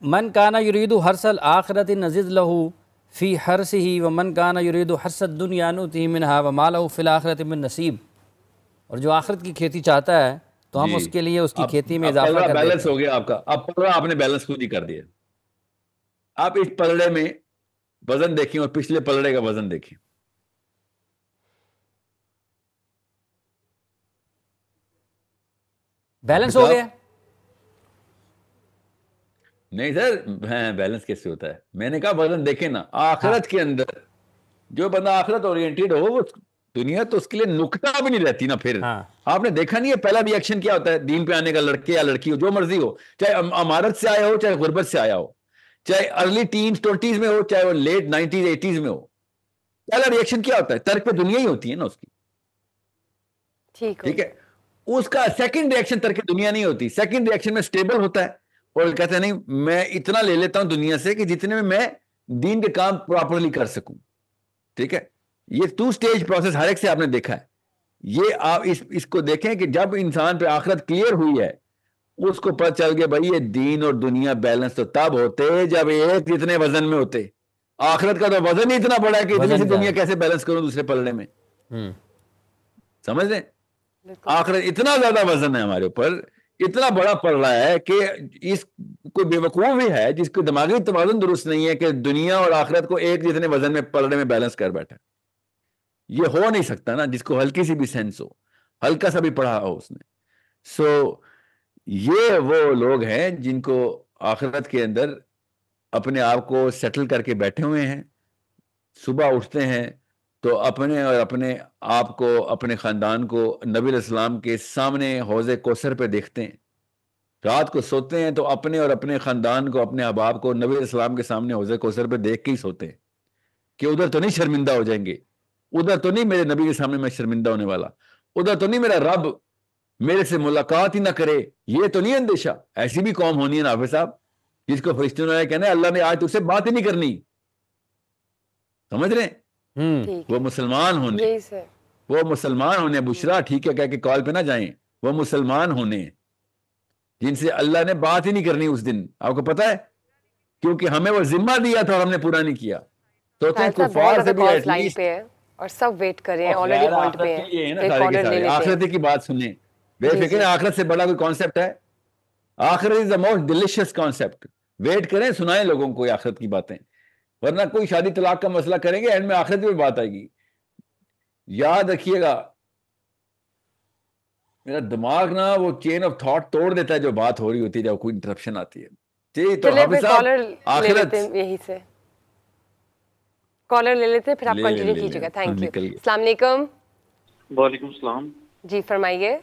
من کانا یرید حرث الآخرۃ نزد لہ فی حرثہ ومن کانا یرید حرث الدنیا نؤتہ منہا وما لہ فی الآخرۃ من نصیب. اور جو آخرت کی کھیتی چاہتا ہے تو ہم اس کے لیے اس کی کھیتی میں اضافہ کر دیتے ہیں. بیلنس ہو گیا آپ کا. اب پلڑا آپ نے بیلنس خود ہی کر دیا. آپ اس پلڑے میں وزن دیکھیں اور پچھلے پلڑے کا وزن دیکھیں. بیلنس ہو گیا. نہیں سر، بیلنس کیسے ہوتا ہے؟ میں نے کہا وزن دیکھیں نا. آخرت کے اندر جو بندہ آخرت اورینٹیڈ ہو، وہ دنیا تو اس کے لیے نکتہ بھی نہیں رہتی نا. پھر آپ نے دیکھا نہیں ہے پہلا ری ایکشن کیا ہوتا ہے دین پہ آنے کا، لڑکے یا لڑکی ہو جو مرضی ہو، چاہے امارت سے آیا ہو چاہے غربت سے آیا ہو، چاہے ارلی ٹینز 20s میں ہو چاہے وہ لیٹ 90s 80s میں ہو، پہلا ری ایکشن کیا ہوتا ہے؟ ترک پہ دنیا ہی ہوتی ہے نا اس کی. ٹھیک ہے. اس کا سیکنڈ ری ایکشن ترک دنیا نہیں ہوتی. سیکنڈ ری ایکشن میں اسٹیبل ہوتا ہے اور کہتے ہیں نہیں میں اتنا لے لیتا ہوں دنیا سے کہ جتنے میں دین کے کام پراپرلی کر سکوں. ٹھیک ہے. یہ 2 stage پروسیس ہر ایک سے آپ نے دیکھا ہے. یہ آپ اس کو دیکھیں کہ جب انسان پہ آخرت کلیئر ہوئی ہے اس کو پتہ چل گیا بھائی یہ دین اور دنیا بیلنس تو تب ہوتے جب ایک جتنے وزن میں ہوتے. آخرت کا تو وزن ہی اتنا بڑا ہے کہ اتنی سی دنیا کیسے بیلنس کروں دوسرے پلڑے میں. سمجھ لیں، آخرت اتنا زیادہ وزن ہے ہمارے اوپر، اتنا بڑا پڑ رہا ہے کہ اس کوئی بے وقوف بھی ہے جس کو دماغی توازن درست نہیں ہے کہ دنیا اور آخرت کو ایک جتنے وزن میں پلڑے میں بیلنس کر بیٹھا. یہ ہو نہیں سکتا نا جس کو ہلکی سی بھی سینس ہو، ہلکا سا بھی پڑھا ہو اس نے. یہ وہ لوگ ہیں جن کو آخرت کے اندر اپنے آپ کو سیٹل کر کے بیٹھے ہوئے ہیں. صبح اٹھتے ہیں تو اپنے اور اپنے آپ کو، اپنے خاندان کو نبی علیہ السلام کے سامنے حوض کوثر پہ دیکھتے ہیں. رات کو سوتے ہیں تو اپنے اور اپنے خاندان کو، اپنے احباب کو نبی علیہ السلام کے سامنے حوض کوثر پہ دیکھ کے ہی سوتے ہیں کہ ادھر تو نہیں شرمندہ ہو جائیں گے، ادھر تو نہیں میرے نبی کے سامنے میں شرمندہ ہونے والا، ادھر تو نہیں میرا رب میرے سے ملاقات ہی نہ کرے. یہ تو نہیں اندیشہ. ایسی بھی قوم ہونی ہے نافذ صاحب جس کو فرشتوں نے کہنا ہے اللہ نے آج تجھ سے بات ہی نہیں کرنی. سمجھ رہے ہیں؟ وہ مسلمان ہونے بشرا ٹھیک ہے کہہ کے کال پہ نہ جائیں. وہ مسلمان ہونے جن سے اللہ نے بات ہی نہیں کرنی اس دن. آپ کو پتا ہے کیونکہ ہمیں وہ ذمہ دیا تھا اور ہم نے پورا نہیں کیا. تو کفار سے بھی ایٹ لیسٹ اور سب ویٹ کر رہے ہیں، آلریڈی ہولڈ پہ ہیں. یہ ہے نا سارے کے سارے آخرت کی بات سنیں. بے فکر ہے، آخرت سے بڑا کوئی کانسیپٹ ہے؟ آخرت is the most delicious concept. Wait کریں، سنائیں لوگوں کو آخرت کی باتیں، ورنہ کوئی شادی طلاق کا مسئلہ کریں گے اینڈ میں آخرت کی بات آئے گی. یاد رکھیے گا میرا دماغ نا وہ چین آف تھاٹ توڑ دیتا ہے جو بات ہو رہی ہوتی ہے جب کوئی انٹرپشن آتی ہے. جی تو حافظ صاحب آخرت یہی سے کالر لے لیتے ہیں پھر آپ کنٹینیو کیجیے گا. Thank you. السلام علیکم. وعلیکم السلام. جی فرمائیے.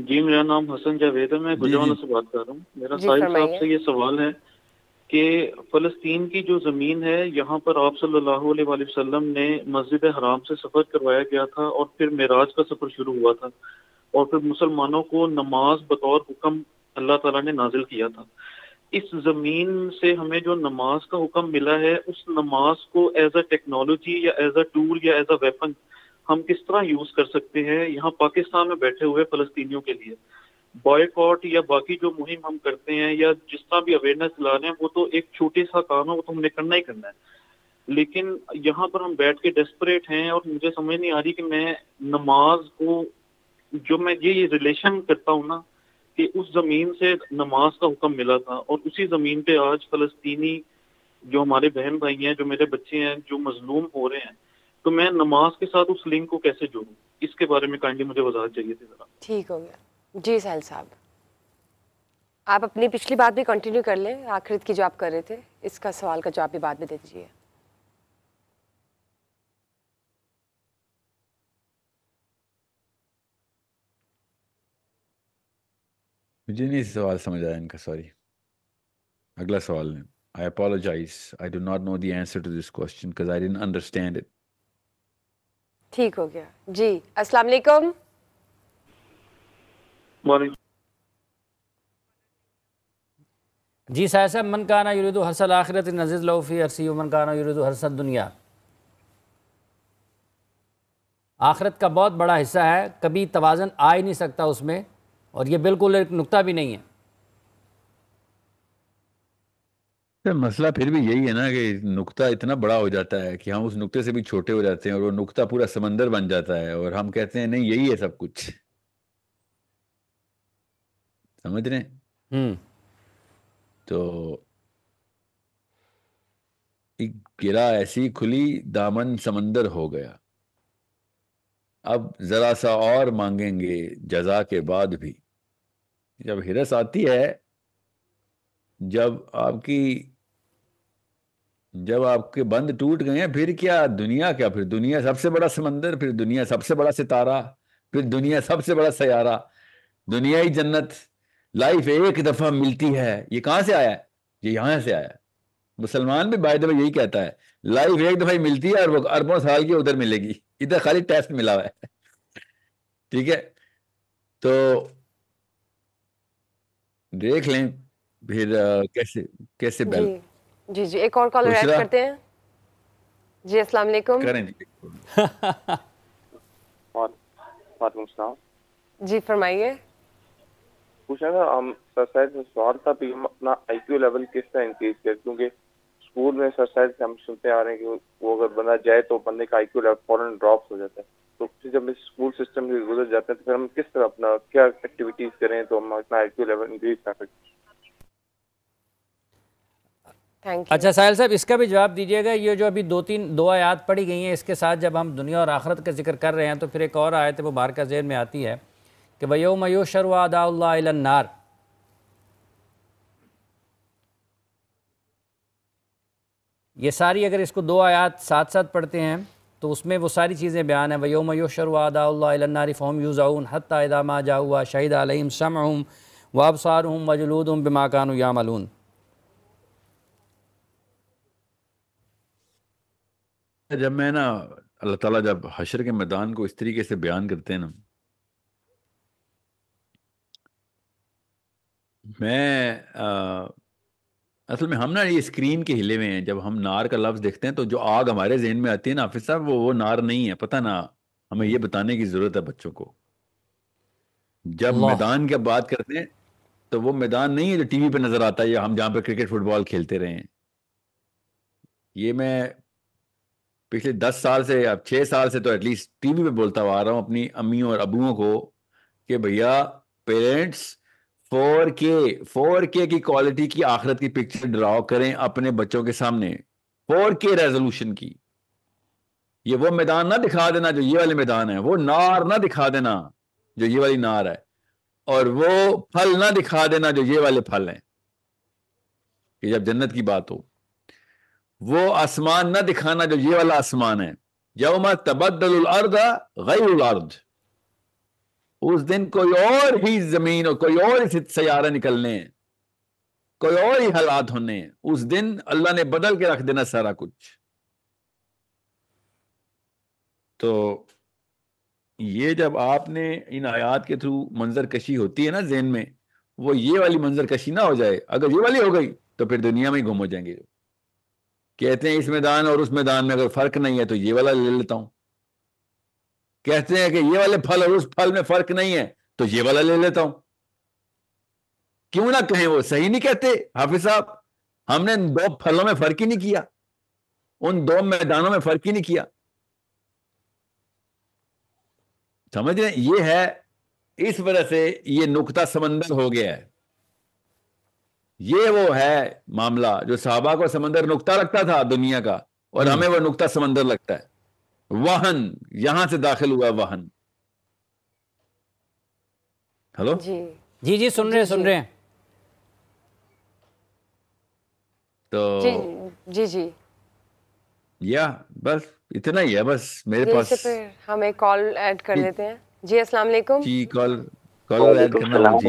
جی میرا نام حسن جاوید ہے، میں گجرانوالا سے بات کر رہا ہوں. میرا ساحل صاحب سے یہ سوال ہے کہ فلسطین کی جو زمین ہے یہاں پر آپ صلی اللہ علیہ وآلہ وسلم نے مسجد حرام سے سفر کروایا گیا تھا اور پھر معراج کا سفر شروع ہوا تھا اور پھر مسلمانوں کو نماز بطور حکم اللہ تعالیٰ نے نازل کیا تھا. اس زمین سے ہمیں جو نماز کا حکم ملا ہے اس نماز کو ایز اے ٹیکنالوجی یا ایز اے ٹول یا ایز اے ویپن ہم کس طرح یوز کر سکتے ہیں یہاں پاکستان میں بیٹھے ہوئے فلسطینیوں کے لیے؟ بائیکاٹ یا باقی جو مہم ہم کرتے ہیں یا جس طرح بھی اویئرنیس لا رہے ہیں وہ تو ایک چھوٹی سا کام ہے، وہ تو ہم نے کرنا ہی کرنا ہے. لیکن یہاں پر ہم بیٹھ کے ڈیسپریٹ ہیں اور مجھے سمجھ نہیں آ رہی کہ میں نماز کو جو میں یہ ریلیشن کرتا ہوں نا کہ اس زمین سے نماز کا حکم ملا تھا اور اسی زمین پہ آج فلسطینی جو ہمارے بہن بھائی ہیں، جو میرے بچے ہیں، جو مظلوم ہو رہے ہیں، تو میں نماز کے ساتھ اس لنک کو کیسے جوڑوں؟ اس کے بارے میں کائنڈلی مجھے وضاحت چاہیے تھی ذرا. ٹھیک ہو گیا. جی ساحل صاحب آپ اپنی پچھلی بات بھی کنٹینیو کر لیں، آخرت کی جو آپ کر رہے تھے اس کا سوال کا جواب بھی بعد میں دے دیجیے. مجھے نہیں سوال سمجھ آیا ان کا، سوری. اگلا سوال ہے. I apologize. I do not know the answer to this question because I didn't understand it. ٹھیک ہو گیا. جی السلام علیکم. وعلیکم. جی صاحب من کانا یرید حرث الآخرۃ نزد لہ فی حرثہ ومن کانا یرید حرث الدنیا. آخرت کا بہت بڑا حصہ ہے، کبھی توازن آ ہی نہیں سکتا اس میں، اور یہ بالکل ایک نقطہ بھی نہیں ہے. مسئلہ پھر بھی یہی ہے نا کہ نقطہ اتنا بڑا ہو جاتا ہے کہ ہم اس نقطے سے بھی چھوٹے ہو جاتے ہیں اور وہ نقطہ پورا سمندر بن جاتا ہے اور ہم کہتے ہیں نہیں یہی ہے سب کچھ. سمجھ رہے ہیں؟ تو ایک گرا ایسی کھلی دامن سمندر ہو گیا. اب ذرا سا اور مانگیں گے جزا کے بعد بھی. جب ہرس آتی ہے، جب آپ کے بند ٹوٹ گئے ہیں، پھر کیا دنیا، کیا پھر دنیا سب سے بڑا سمندر، پھر دنیا سب سے بڑا ستارہ، پھر دنیا سب سے بڑا سیارہ، دنیا ہی جنت. لائف ایک دفعہ ملتی ہے. یہ کہاں سے آیا ہے؟ یہ یہاں سے آیا ہے. مسلمان بھی بائی دا وے یہی کہتا ہے، لائف ایک دفعہ ہی ملتی ہے اور وہ اربوں سال کی ادھر ملے گی، ادھر خالی ٹیسٹ ملا ہوا ہے. ٹھیک ہے، تو دیکھ لیں پھر کیسے جی جی جی ایک اور کالر ایڈ کرتے ہیں. جی السلام علیکم. کریں جی. وعلیکم السلام. جی فرمائیے. پوچھا تھا سر صاحب سے سوال تھا کہ ہم اپنا آئی کیو لیول کس طرح انکریز کریں، کیونکہ اسکول میں سر صاحب سے ہم سنتے آ رہے ہیں کہ وہ اگر بندہ جائے تو بندے کا آئی کیو لیول فوراً ڈراپ ہو جاتا ہے. تو پھر جب اسکول سسٹم سے گزر جاتے ہیں تو پھر ہم کس طرح اپنا کیا ایکٹیویٹیز کریں تو ہم اپنا آئی کیو لیول انکریز کر سکیں. اچھا ساحل صاحب، اس کا بھی جواب دیجیے گا. یہ جو ابھی دو آیات پڑھی گئی ہیں، اس کے ساتھ جب ہم دنیا اور آخرت کا ذکر کر رہے ہیں تو پھر ایک اور آیت مبارکہ ذہن میں آتی ہے کہ وَيَوْمَ يُحْشَرُ أَعْدَاءُ اللَّهِ إِلَى النَّارِ. یہ ساری اگر اس کو دو آیات ساتھ ساتھ پڑھتے ہیں تو اس میں وہ ساری چیزیں بیان ہیں. وَيَوْمَ يُحْشَرُ أَعْدَاءُ اللَّهِ إِلَى النَّارِ فَهُمْ يُوزَعُونَ حَتَّى إِذَا مَا جَاءُوهَا شَهِدَ عَلَيْهِمْ سَمْعُهُمْ وَأَبْصَارُهُمْ وَجُلُودُهُمْ بِمَا كَانُوا يَعْمَلُونَ. جب میں نا اللہ تعالیٰ جب حشر کے میدان کو اس طریقے سے بیان کرتے ہیں نا، میں اصل میں ہم نا یہ اسکرین کے ہلے میں ہیں. جب ہم نار کا لفظ دیکھتے ہیں تو جو آگ ہمارے ذہن میں آتی ہے نا حافظ صاحب، وہ نار نہیں ہے. پتہ نا، ہمیں یہ بتانے کی ضرورت ہے بچوں کو. جب میدان کی بات کرتے ہیں تو وہ میدان نہیں ہے جو ٹی وی پہ نظر آتا ہے یا ہم جہاں پہ کرکٹ فٹ بال کھیلتے رہے ہیں. یہ میں پچھلے 10 سال سے یا 6 سال سے تو ایٹ لیسٹ ٹی وی پہ بولتا ہوا آ رہا ہوں اپنی امیوں اور ابوؤں کو کہ بھیا پیرنٹس 4K کی کوالٹی کی آخرت کی پکچر ڈراؤ کریں اپنے بچوں کے سامنے، 4K ریزولوشن کی. یہ وہ میدان نہ دکھا دینا جو یہ والے میدان ہے، وہ نار نہ دکھا دینا جو یہ والی نار ہے، اور وہ پھل نہ دکھا دینا جو یہ والے پھل ہیں. کہ جب جنت کی بات ہو، وہ آسمان نہ دکھانا جو یہ والا آسمان ہے. یوم تبدل الارض غیر الارض، اس دن کوئی اور ہی زمین اور کوئی اور ہی سیارے نکلنے ہیں، کوئی اور ہی حالات ہونے ہیں. اس دن اللہ نے بدل کے رکھ دینا سارا کچھ. تو یہ جب آپ نے ان آیات کے تھرو منظر کشی ہوتی ہے نا ذہن میں، وہ یہ والی منظر کشی نہ ہو جائے. اگر یہ والی ہو گئی تو پھر دنیا میں ہی گم ہو جائیں گے. کہتے ہیں اس میدان اور اس میدان میں اگر فرق نہیں ہے تو یہ والا لے لیتا ہوں. کہتے ہیں کہ یہ والے پھل اور اس پھل میں فرق نہیں ہے تو یہ والا لے لیتا ہوں. کیوں نہ کہیں وہ صحیح نہیں کہتے حافظ صاحب؟ ہم نے ان 2 پھلوں میں فرق ہی نہیں کیا، ان 2 میدانوں میں فرق ہی نہیں کیا. سمجھ رہے ہیں؟ یہ ہے، اس وجہ سے یہ نقطہ سمندر ہو گیا ہے. یہ وہ ہے معاملہ جو صحابہ کو سمندر نقطہ لگتا تھا دنیا کا، اور ہمیں وہ نقطہ سمندر لگتا ہے. وہن یہاں سے داخل ہوا وہن. ہلو جی جی سن رہے ہیں. تو جی یا بس اتنا ہی ہے. بس میرے پاس پھر ہم ایک کال ایڈ کر لیتے ہیں. جی السلام علیکم. جی کالر ایڈ کرنا.